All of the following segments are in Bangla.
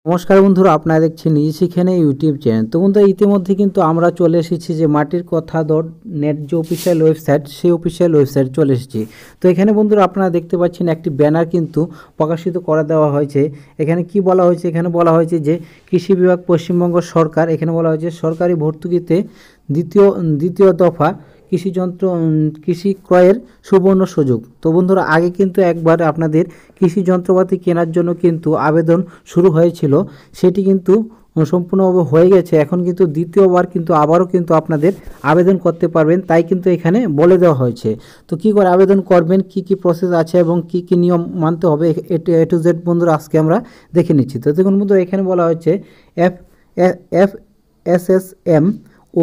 নমস্কার বন্ধুরা, আপনারা দেখছেন নিজে শিখেনে ইউটিউব চ্যানেল। তো বন্ধুরা, ইতিমধ্যে কিন্তু আমরা চলে এসেছি যে মাটির কথা .net যে অফিসিয়াল ওয়েবসাইট, সেই অফিসিয়াল ওয়েবসাইট চলে এসেছি। তো এখানে বন্ধুরা আপনারা দেখতে পাচ্ছেন একটি ব্যানার কিন্তু প্রকাশিত করে দেওয়া হয়েছে। এখানে কি বলা হয়েছে? এখানে বলা হয়েছে যে কৃষি বিভাগ পশ্চিমবঙ্গ সরকার, এখানে বলা হয়েছে সরকারি ভর্তুকিতে দ্বিতীয় দফা কৃষি ক্রয়ের সুবর্ণ সুযোগ। তো বন্ধুরা, আগে কিন্তু একবার আপনাদের কৃষি যন্ত্রপাতি কেনার জন্য কিন্তু আবেদন শুরু হয়েছিল, সেটি কিন্তু সম্পূর্ণভাবে হয়ে গেছে। এখন কিন্তু দ্বিতীয়বার কিন্তু আবারও কিন্তু আপনাদের আবেদন করতে পারবেন, তাই কিন্তু এখানে বলে দেওয়া হয়েছে। তো কী করে আবেদন করবেন, কি কি প্রসেস আছে এবং কি কি নিয়ম মানতে হবে, এ টু জেড বন্ধুরা আজকে আমরা দেখে নিচ্ছি। তো দেখুন বন্ধুরা, এখানে বলা হচ্ছে FSSM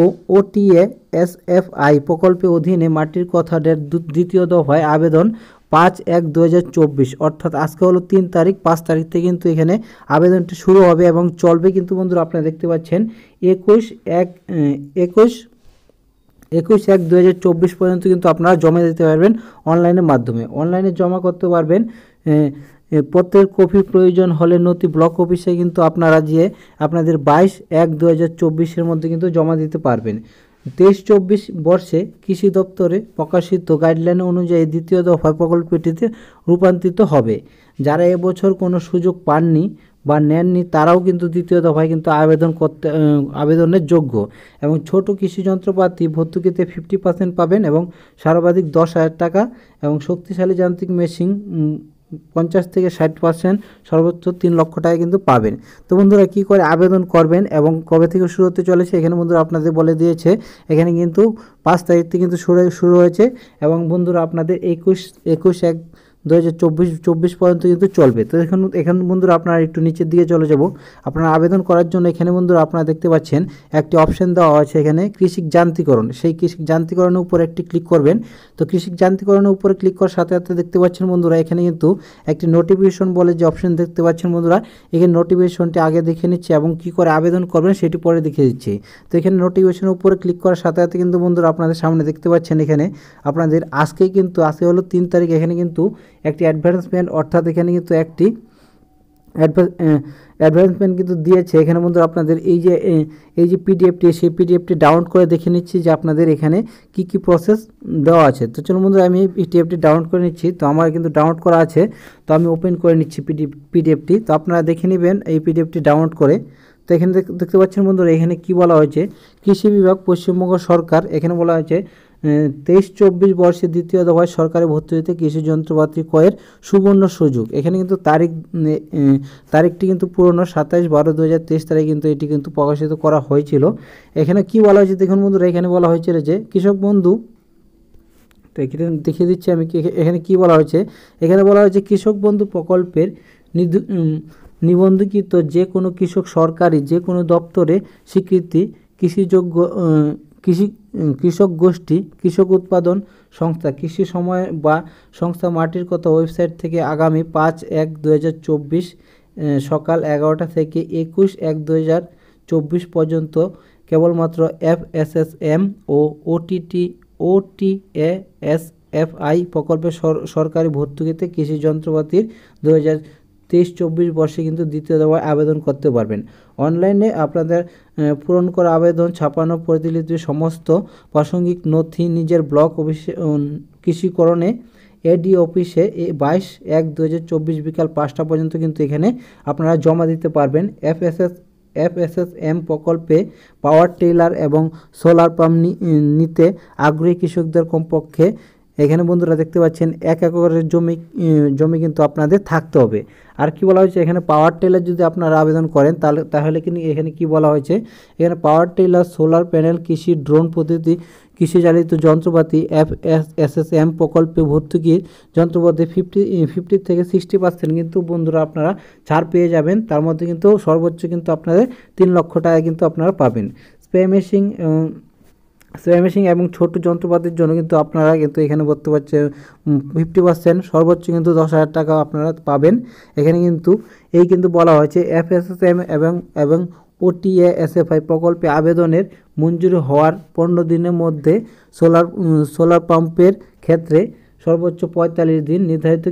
ও OTASFI প্রকল্পের অধীনে মাটির কথাদের দ্বিতীয় দফায় আবেদন 5/1/2024 অর্থাৎ আজকে হলো 3 তারিখ, 5 তারিখ থেকে কিন্তু এখানে আবেদনটি শুরু হবে এবং চলবে কিন্তু বন্ধুরা আপনারা দেখতে পাচ্ছেন 21/1/2024 পর্যন্ত কিন্তু আপনারা জমা দিতে পারবেন অনলাইনের মাধ্যমে। অনলাইনে জমা করতে পারবেন। প্রত্যেক কপির প্রয়োজন হলে নথি ব্লক অফিসে কিন্তু আপনারা গিয়ে আপনাদের 22/1/2024 মধ্যে কিন্তু জমা দিতে পারবেন। 23-24 বর্ষে কৃষি দপ্তরে প্রকাশিত গাইডলাইন অনুযায়ী দ্বিতীয় দফা প্রকল্পটিতে রূপান্তরিত হবে। যারা এবছর কোনো সুযোগ পাননি বা নেননি তারাও কিন্তু দ্বিতীয় দফায় কিন্তু আবেদনের যোগ্য এবং ছোট কৃষি যন্ত্রপাতি ভর্তুকিতে 50% পাবেন এবং সর্বাধিক 10,000 টাকা এবং শক্তিশালী যান্ত্রিক মেশিন 50 থেকে 60%, সর্বোচ্চ 3 লক্ষ টাকা কিন্তু পাবেন। তো বন্ধুরা, কী করে আবেদন করবেন এবং কবে থেকে শুরু হতে চলেছে এখানে বন্ধুরা আপনাদের বলে দিয়েছে। এখানে কিন্তু 5 তারিখ থেকে কিন্তু শুরু হয়েছে এবং বন্ধুরা আপনাদের 21/1/2024 পর্যন্ত কিন্তু চলবে। তো এখানে বন্ধুরা আপনারা একটু নিচের দিকে চলে যাব। আপনারা আবেদন করার জন্য এখানে বন্ধুরা আপনারা দেখতে পাচ্ছেন একটি অপশান দেওয়া আছে এখানে কৃষিক যান্ত্রিকরণ। সেই কৃষিক যান্ত্রিকরণের উপরে একটি ক্লিক করবেন। তো কৃষিক যান্ত্রিকরণের উপরে ক্লিক করার সাথে সাথে দেখতে পাচ্ছেন বন্ধুরা এখানে কিন্তু একটি নোটিফিকেশন বলে যে অপশান দেখতে পাচ্ছেন বন্ধুরা, এখানে নোটিফিকেশনটি আগে দেখে নিচ্ছি এবং কী করে আবেদন করবেন সেটি পরে দেখিয়ে দিচ্ছি। তো এখানে নোটিফিকেশনের উপরে ক্লিক করার সাথে সাথে কিন্তু বন্ধুরা আপনাদের সামনে দেখতে পাচ্ছেন এখানে আপনাদের আজকে হলো 3 তারিখ, এখানে কিন্তু একটি অ্যাডভান্সমেন্ট অর্থাৎ এখানে কিন্তু একটি অ্যাডভান্সমেন্ট কিন্তু দিয়েছে। এখানে বন্ধুরা আপনাদের এই যে পিডিএফটি, সেই পিডিএফটি ডাউনলোড করে দেখে নিচ্ছি যে আপনাদের এখানে কি কি প্রসেস দেওয়া আছে। তো চলুন বন্ধুরা, আমি পিডিএফটি ডাউনলোড করে নিচ্ছি। তো আমার কিন্তু ডাউনলোড করা আছে, তো আমি ওপেন করে নিচ্ছি পিডিএফটি। তো আপনারা দেখে নেবেন এই পিডিএফটি ডাউনলোড করে। তো এখানে দেখতে পাচ্ছেন বন্ধুরা এখানে কি বলা হয়েছে, কৃষি বিভাগ পশ্চিমবঙ্গ সরকার, এখানে বলা হয়েছে 23-24 বর্ষে দ্বিতীয় দফায় সরকারি ভর্তুকিতে কৃষি যন্ত্রপাতি ক্রয়ের সুবর্ণ সুযোগ। এখানে কিন্তু তারিখটি কিন্তু পুরনো 27/12/2023 তারিখে কিন্তু এটি কিন্তু প্রকাশিত করা হয়েছিল। এখানে কি বলা হয়েছে দেখুন বন্ধুরা, এখানে বলা হয়েছিল যে কৃষক বন্ধু, তো এখানে দেখিয়ে দিচ্ছি আমি এখানে কি বলা হয়েছে। এখানে বলা হয়েছে কৃষক বন্ধু প্রকল্পের নিবন্ধিত যে কোনো কৃষক সরকারি যে কোনো দপ্তরে স্বীকৃতি কৃষক গোষ্ঠী, কৃষক উৎপাদন সংস্থা, কৃষি সময় বা সংস্থা মাটির কথা ওয়েবসাইট থেকে আগামী 5/1/2024 সকাল 11টা থেকে 21/1/2024 পর্যন্ত কেবলমাত্র FSSM ও OTASFI প্রকল্পের সরকারি ভর্তুকিতে কৃষি যন্ত্রপাতির 2023-24 বর্ষে কিন্তু দ্বিতীয় দফায় আবেদন করতে পারবেন। অনলাইনে আপনাদের পূরণ করা আবেদন ছাপানো প্রতিলিপি সমস্ত প্রাসঙ্গিক নথি নিজের ব্লক অফিসে কৃষিকরণে এডি অফিসে 22/1/2024 বিকাল 5টা পর্যন্ত কিন্তু এখানে আপনারা জমা দিতে পারবেন। FSSM প্রকল্পে পাওয়ার টিলার এবং সোলার পাম্প নিতে আগ্রহী কৃষকদের কমপক্ষে এখানে বন্ধুরা দেখতে পাচ্ছেন 1 একরের জমি কিন্তু আপনাদের থাকতে হবে। আর কি বলা হয়েছে, এখানে পাওয়ার টিলার যদি আপনারা আবেদন করেন তাহলে কিন্তু এখানে কি বলা হয়েছে, এখানে পাওয়ার টিলার, সোলার প্যানেল, কৃষি ড্রোন পদ্ধতি কৃষি চালিত যন্ত্রপাতি FSSM প্রকল্পে ভর্তুকির যন্ত্রপাতি 50 থেকে 60% কিন্তু বন্ধুরা আপনারা ছাড় পেয়ে যাবেন। তার মধ্যে কিন্তু সর্বোচ্চ কিন্তু আপনাদের 3 লক্ষ টাকা কিন্তু আপনারা পাবেন। স্প্রে মেশিন এবং ছোট যন্ত্রপাতির জন্য কিন্তু আপনারা কিন্তু এখানে বলতে পারছে 50%, সর্বোচ্চ কিন্তু 10,000 টাকা আপনারা পাবেন। এখানে কিন্তু কিন্তু বলা হয়েছে FSSM এবং OTASFI প্রকল্পে আবেদনের মঞ্জুরি হওয়ার 15 দিনের মধ্যে সোলার পাম্পের ক্ষেত্রে সর্বোচ্চ 45 দিন নির্ধারিত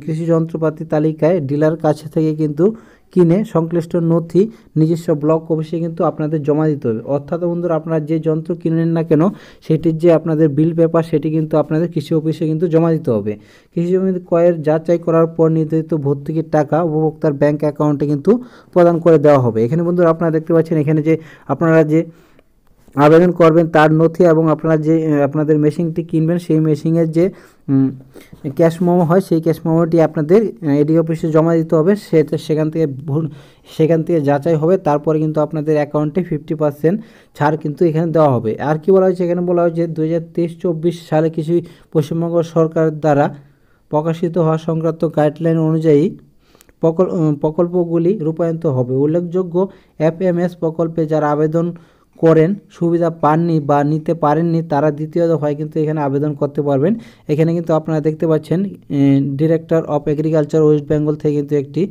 কৃষি যন্ত্রপাতি তালিকায় ডিলার কাছে থেকে কিন্তু কিনে সংশ্লিষ্ট নথি নিজস্ব ব্লক অফিসে কিন্তু আপনাদের জমা দিতে হবে। অর্থাৎ বন্ধুরা আপনারা যে যন্ত্র কিনেন না কেন সেটির যে আপনাদের বিল পেপার সেটি কিন্তু আপনাদের কৃষি অফিসে কিন্তু জমা দিতে হবে। কৃষি জমি ক্রয়ের যাচাই করার পর নির্ধারিত ভর্তুকির টাকা উপভোক্তার ব্যাংক অ্যাকাউন্টে কিন্তু প্রদান করে দেওয়া হবে। এখানে বন্ধুরা আপনারা দেখতে পাচ্ছেন এখানে যে আপনারা যে আবেদন করবেন তার নথি এবং আপনারা যে আপনাদের মেশিনটি কিনবেন সেই মেশিনের যে ক্যাশ মেমো হয় সেই ক্যাশ মেমোটি আপনাদের এডি অফিসে জমা দিতে হবে। সেখান থেকে যাচাই হবে, তারপরে কিন্তু আপনাদের অ্যাকাউন্টে 50% ছাড় কিন্তু এখানে দেওয়া হবে। আর কি বলা হয়েছে এখানে বলা হয়েছে 2023-24 সালে কৃষি পশ্চিমবঙ্গ সরকার দ্বারা প্রকাশিত হওয়া সংক্রান্ত গাইডলাইন অনুযায়ী প্রকল্পগুলি রূপায়িত হবে। উল্লেখযোগ্য FMS প্রকল্পে যারা আবেদন করেন সুবিধা পাননি বা নিতে পারেননি তারা দ্বিতীয় দফায় কিন্তু এখানে আবেদন করতে পারবেন। এখানে কিন্তু আপনারা দেখতে পাচ্ছেন director of agriculture West Bengal থেকে কিন্তু একটি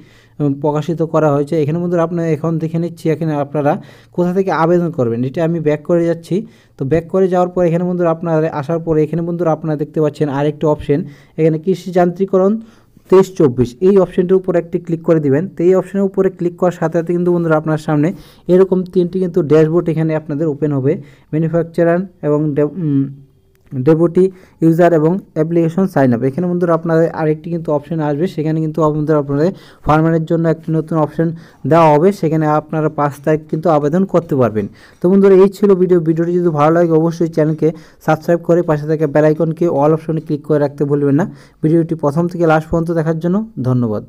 প্রকাশিত করা হয়েছে। এখানে বন্ধুরা আপনারা এখন দেখে নিচ্ছি এখানে আপনারা কোথা থেকে আবেদন করবেন। এটা আমি ব্যাক করে যাচ্ছি। তো ব্যাক করে যাওয়ার পর এখানে বন্ধুরা আপনারা আসার পরে এখানে বন্ধুরা আপনারা দেখতে পাচ্ছেন আরেকটি অপশন, এখানে কৃষি যান্ত্রিকরণ 23-24 এই অপশনটির উপরে একটি ক্লিক করে দিবেন। তো এই অপশনের উপরে ক্লিক করার সাথে সাথে কিন্তু বন্ধুরা আপনার সামনে এরকম তিনটি কিন্তু ড্যাশবোর্ড এখানে আপনাদের ওপেন হবে। ম্যানুফ্যাকচারার এবং ডেপুটি ইউজার এবং অ্যাপ্লিকেশন সাইন আপ। এখানে বন্ধুরা আপনাদের আরেকটি কিন্তু অপশন আসবে, সেখানে কিন্তু আপনাদের ফার্মারের জন্য একটি নতুন অপশন দেওয়া হবে, সেখানে আপনারা 5 তারিখ কিন্তু আবেদন করতে পারবেন। তো বন্ধুরা এই ছিল ভিডিওটি যদি ভালো লাগে অবশ্যই চ্যানেলকে সাবস্ক্রাইব করে পাশে থাকা বেল আইকনকে অল অপশনে ক্লিক করে রাখতে ভুলবেন না। ভিডিওটি প্রথম থেকে লাস্ট পর্যন্ত দেখার জন্য ধন্যবাদ।